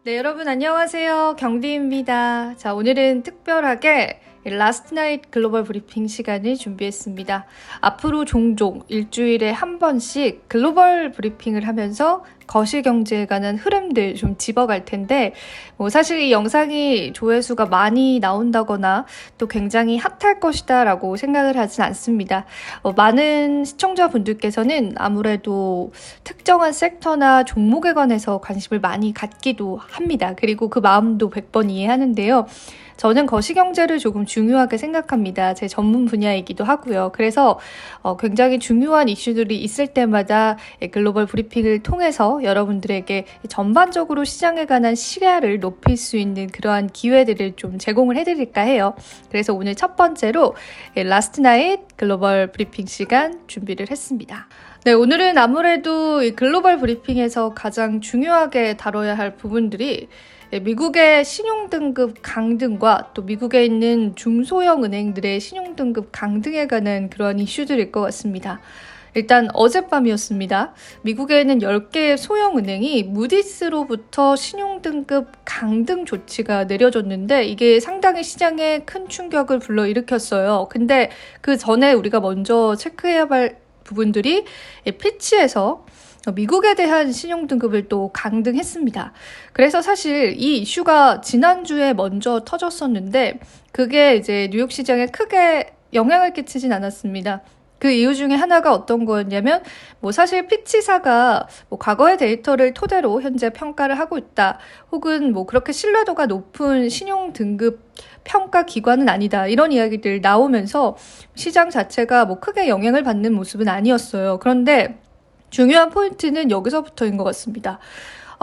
네, 여러분 안녕하세요. 경디입니다. 자, 오늘은 특별하게 라스트 나잇 글로벌 브리핑 시간을 준비했습니다. 앞으로 종종 일주일에 한 번씩 글로벌 브리핑을 하면서 거시경제에 관한 흐름들 좀 짚어갈 텐데, 사실 이 영상이 조회수가 많이 나온다거나 또 굉장히 핫할 것이다 라고 생각을 하진 않습니다. 많은 시청자분들께서는 아무래도 특정한 섹터나 종목에 관해서 관심을 많이 갖기도 합니다. 그리고 그 마음도 100번 이해하는데요. 저는 거시경제를 조금 중요하게 생각합니다. 제 전문 분야이기도 하고요. 그래서 굉장히 중요한 이슈들이 있을 때마다 글로벌 브리핑을 통해서 여러분들에게 전반적으로 시장에 관한 시야를 높일 수 있는 그러한 기회들을 좀 제공을 해드릴까 해요. 그래서 오늘 첫 번째로 라스트 나잇 글로벌 브리핑 시간 준비를 했습니다. 네, 오늘은 아무래도 이 글로벌 브리핑에서 가장 중요하게 다뤄야 할 부분들이 미국의 신용등급 강등과 또 미국에 있는 중소형 은행들의 신용등급 강등에 관한 그런 이슈들일 것 같습니다. 일단 어젯밤이었습니다. 미국에 있는 10개의 소형 은행이 무디스로부터 신용등급 강등 조치가 내려졌는데 이게 상당히 시장에 큰 충격을 불러일으켰어요. 근데 그 전에 우리가 먼저 체크해야 할 부분들이 피치에서 미국에 대한 신용등급을 또 강등했습니다. 그래서 사실 이 이슈가 지난주에 먼저 터졌었는데 그게 이제 뉴욕 시장에 크게 영향을 끼치진 않았습니다. 그 이유 중에 하나가 어떤 거였냐면 사실 피치사가 과거의 데이터를 토대로 현재 평가를 하고 있다. 혹은 그렇게 신뢰도가 높은 신용등급 평가 기관은 아니다. 이런 이야기들 나오면서 시장 자체가 크게 영향을 받는 모습은 아니었어요. 그런데 중요한 포인트는 여기서부터인 것 같습니다.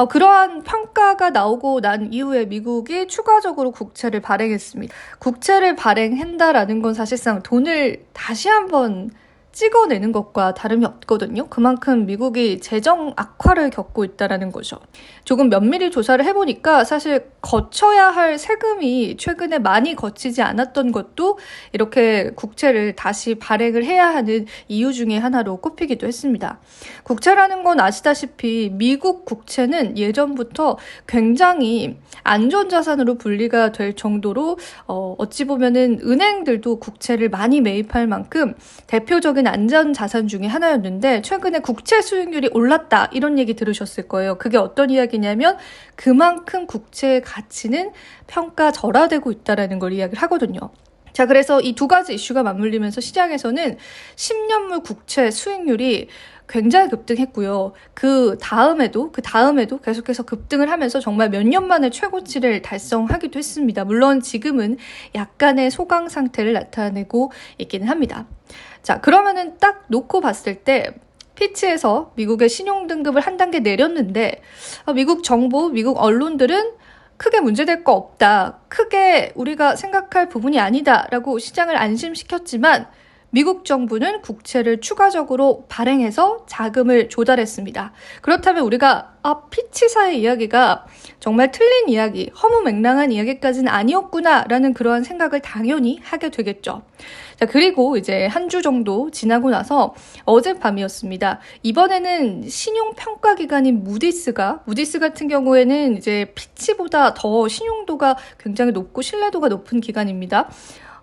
그러한 평가가 나오고 난 이후에 미국이 추가적으로 국채를 발행했습니다. 국채를 발행한다라는 건 사실상 돈을 다시 한번 찍어내는 것과 다름이 없거든요. 그만큼 미국이 재정 악화를 겪고 있다는 거죠. 조금 면밀히 조사를 해보니까 사실 거쳐야 할 세금이 최근에 많이 거치지 않았던 것도 이렇게 국채를 다시 발행을 해야 하는 이유 중에 하나로 꼽히기도 했습니다. 국채라는 건 아시다시피 미국 국채는 예전부터 굉장히 안전자산으로 분리가 될 정도로 어찌 보면은 은행들도 국채를 많이 매입할 만큼 대표적인 안전자산 중에 하나였는데 최근에 국채 수익률이 올랐다 이런 얘기 들으셨을 거예요. 그게 어떤 이야기냐면 그만큼 국채의 가치는 평가절하되고 있다는 걸 이야기를 하거든요. 자, 그래서 이 두 가지 이슈가 맞물리면서 시장에서는 10년물 국채 수익률이 굉장히 급등했고요. 그 다음에도 계속해서 급등을 하면서 정말 몇 년 만에 최고치를 달성하기도 했습니다. 물론 지금은 약간의 소강 상태를 나타내고 있기는 합니다. 자, 그러면은 딱 놓고 봤을 때 피치에서 미국의 신용등급을 한 단계 내렸는데 미국 정부, 미국 언론들은 크게 문제될 거 없다. 크게 우리가 생각할 부분이 아니다. 라고 시장을 안심시켰지만 미국 정부는 국채를 추가적으로 발행해서 자금을 조달했습니다. 그렇다면 우리가 피치사의 이야기가 정말 틀린 이야기, 허무맹랑한 이야기까지는 아니었구나라는 그러한 생각을 당연히 하게 되겠죠. 자, 그리고 이제 한 주 정도 지나고 나서 어젯밤이었습니다. 이번에는 신용평가기관인 무디스 같은 경우에는 이제 피치보다 더 신용도가 굉장히 높고 신뢰도가 높은 기관입니다.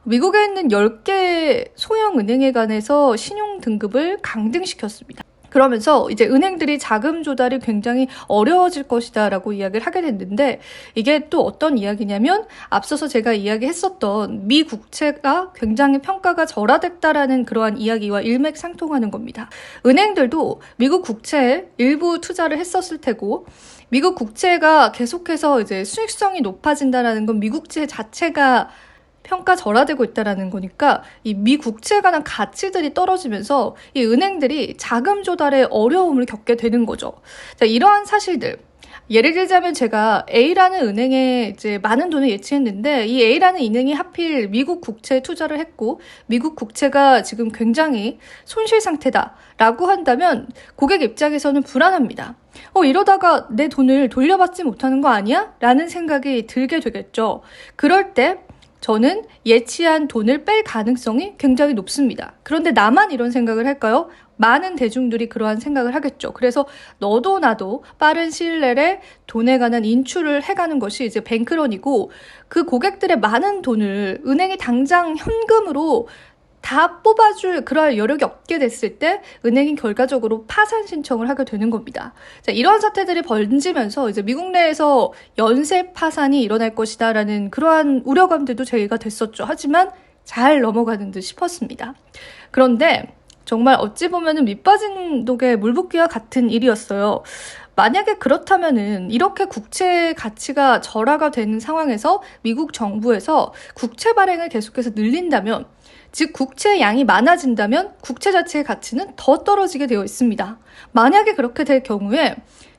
미국에 있는 10개 소형 은행에 관해서 신용 등급을 강등시켰습니다. 그러면서 이제 은행들이 자금 조달이 굉장히 어려워질 것이다 라고 이야기를 하게 됐는데 이게 또 어떤 이야기냐면 앞서서 제가 이야기했었던 미 국채가 굉장히 평가가 절하됐다라는 그러한 이야기와 일맥상통하는 겁니다. 은행들도 미국 국채에 일부 투자를 했었을 테고 미국 국채가 계속해서 이제 수익성이 높아진다라는 건 미국채 자체가 평가 절하되고 있다는 거니까 이 미 국채에 관한 가치들이 떨어지면서 이 은행들이 자금 조달에 어려움을 겪게 되는 거죠. 자, 이러한 사실들. 예를 들자면 제가 A라는 은행에 이제 많은 돈을 예치했는데 이 A라는 은행이 하필 미국 국채에 투자를 했고 미국 국채가 지금 굉장히 손실 상태다라고 한다면 고객 입장에서는 불안합니다. 이러다가 내 돈을 돌려받지 못하는 거 아니야? 라는 생각이 들게 되겠죠. 그럴 때 저는 예치한 돈을 뺄 가능성이 굉장히 높습니다. 그런데 나만 이런 생각을 할까요? 많은 대중들이 그러한 생각을 하겠죠. 그래서 너도 나도 빠른 시일 내에 돈에 관한 인출을 해가는 것이 이제 뱅크런이고, 그 고객들의 많은 돈을 은행이 당장 현금으로 다 뽑아줄 그럴 여력이 없게 됐을 때 은행이 결과적으로 파산 신청을 하게 되는 겁니다. 자, 이러한 사태들이 번지면서 이제 미국 내에서 연쇄 파산이 일어날 것이다라는 그러한 우려감들도 제기가 됐었죠. 하지만 잘 넘어가는 듯 싶었습니다. 그런데 정말 어찌 보면은 밑빠진 독에 물 붓기와 같은 일이었어요. 만약에 그렇다면은 이렇게 국채 가치가 절하가 되는 상황에서 미국 정부에서 국채 발행을 계속해서 늘린다면, 즉 국채의 양이 많아진다면 국채 자체의 가치는 더 떨어지게 되어 있습니다. 만약에 그렇게 될 경우에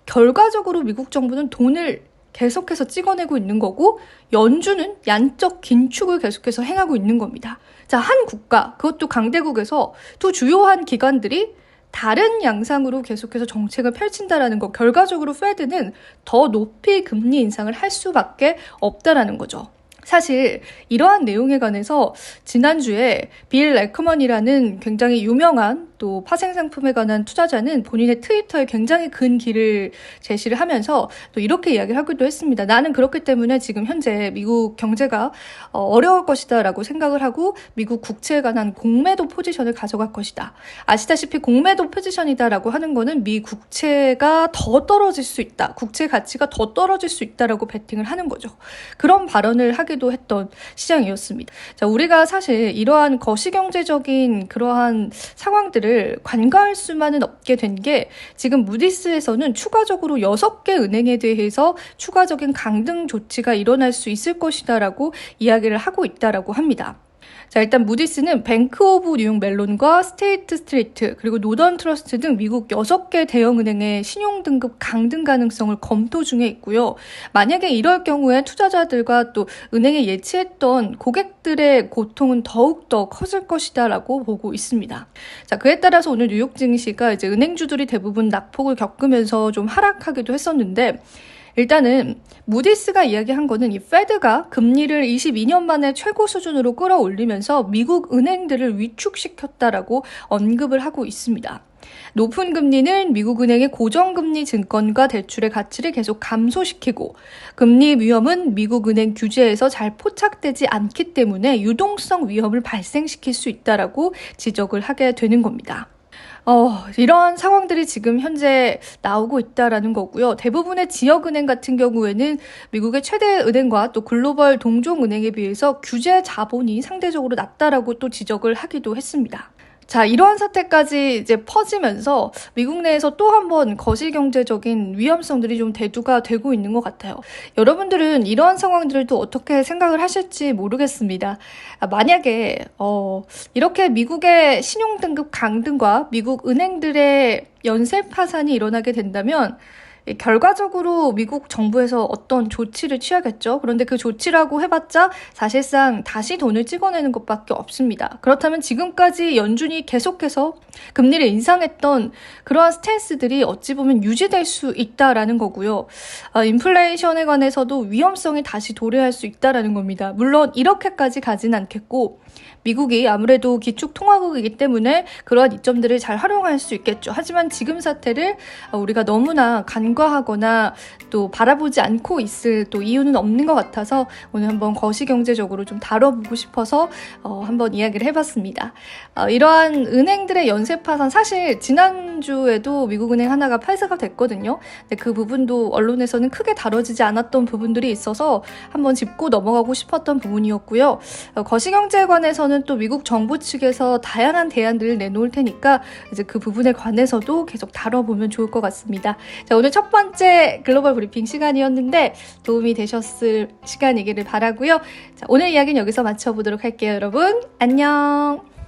결과적으로 미국 정부는 돈을 계속해서 찍어내고 있는 거고, 연준은 양적 긴축을 계속해서 행하고 있는 겁니다. 자, 한 국가, 그것도 강대국에서 두 주요한 기관들이 다른 양상으로 계속해서 정책을 펼친다라는 거, 결과적으로 페드는 더 높이 금리 인상을 할 수밖에 없다라는 거죠. 사실 이러한 내용에 관해서 지난주에 빌 레크먼이라는 굉장히 유명한 또 파생상품에 관한 투자자는 본인의 트위터에 굉장히 긴 글을 제시를 하면서 또 이렇게 이야기를 하기도 했습니다. 나는 그렇기 때문에 지금 현재 미국 경제가 어려울 것이다 라고 생각을 하고 미국 국채에 관한 공매도 포지션을 가져갈 것이다. 아시다시피 공매도 포지션이다 라고 하는 거는 미 국채가 더 떨어질 수 있다. 국채 가치가 더 떨어질 수 있다라고 베팅을 하는 거죠. 그런 발언을 하기도 했던 시장이었습니다. 자, 우리가 사실 이러한 거시경제적인 그러한 상황들을 관가할 수만은 없게 된 게, 지금 무디스에서는 추가적으로 6개 은행에 대해서 추가적인 강등 조치가 일어날 수 있을 것이다라고 이야기를 하고 있다라고 합니다. 자, 일단 무디스는 뱅크 오브 뉴욕 멜론과 스테이트 스트리트 그리고 노던 트러스트 등 미국 6개 대형은행의 신용등급 강등 가능성을 검토 중에 있고요. 만약에 이럴 경우에 투자자들과 또 은행에 예치했던 고객들의 고통은 더욱더 커질 것이다 라고 보고 있습니다. 자, 그에 따라서 오늘 뉴욕 증시가 이제 은행주들이 대부분 낙폭을 겪으면서 좀 하락하기도 했었는데, 일단은 무디스가 이야기한 거는 이 페드가 금리를 22년 만에 최고 수준으로 끌어올리면서 미국 은행들을 위축시켰다라고 언급을 하고 있습니다. 높은 금리는 미국 은행의 고정금리 증권과 대출의 가치를 계속 감소시키고, 금리 위험은 미국 은행 규제에서 잘 포착되지 않기 때문에 유동성 위험을 발생시킬 수 있다라고 지적을 하게 되는 겁니다. 이런 상황들이 지금 현재 나오고 있다라는 거고요. 대부분의 지역은행 같은 경우에는 미국의 최대 은행과 또 글로벌 동종은행에 비해서 규제 자본이 상대적으로 낮다라고 또 지적을 하기도 했습니다. 자, 이러한 사태까지 이제 퍼지면서 미국 내에서 또 한 번 거시경제적인 위험성들이 좀 대두가 되고 있는 것 같아요. 여러분들은 이러한 상황들을 또 어떻게 생각을 하실지 모르겠습니다. 만약에 이렇게 미국의 신용등급 강등과 미국 은행들의 연쇄 파산이 일어나게 된다면 결과적으로 미국 정부에서 어떤 조치를 취하겠죠. 그런데 그 조치라고 해봤자 사실상 다시 돈을 찍어내는 것밖에 없습니다. 그렇다면 지금까지 연준이 계속해서 금리를 인상했던 그러한 스탠스들이 어찌 보면 유지될 수 있다라는 거고요. 인플레이션에 관해서도 위험성이 다시 도래할 수 있다라는 겁니다. 물론 이렇게까지 가진 않겠고, 미국이 아무래도 기축통화국이기 때문에 그러한 이점들을 잘 활용할 수 있겠죠. 하지만 지금 사태를 우리가 너무나 간과하거나 또 바라보지 않고 있을 또 이유는 없는 것 같아서 오늘 한번 거시경제적으로 좀 다뤄보고 싶어서 한번 이야기를 해봤습니다. 이러한 은행들의 연쇄파산, 사실 지난주에도 미국은행 하나가 폐쇄가 됐거든요. 근데 그 부분도 언론에서는 크게 다뤄지지 않았던 부분들이 있어서 한번 짚고 넘어가고 싶었던 부분이었고요. 거시경제에 관해서는 또 미국 정부 측에서 다양한 대안들을 내놓을 테니까 이제 그 부분에 관해서도 계속 다뤄보면 좋을 것 같습니다. 자, 오늘 첫 번째 글로벌 브리핑 시간이었는데 도움이 되셨을 시간이기를 바라고요. 자, 오늘 이야기는 여기서 마쳐보도록 할게요. 여러분, 안녕!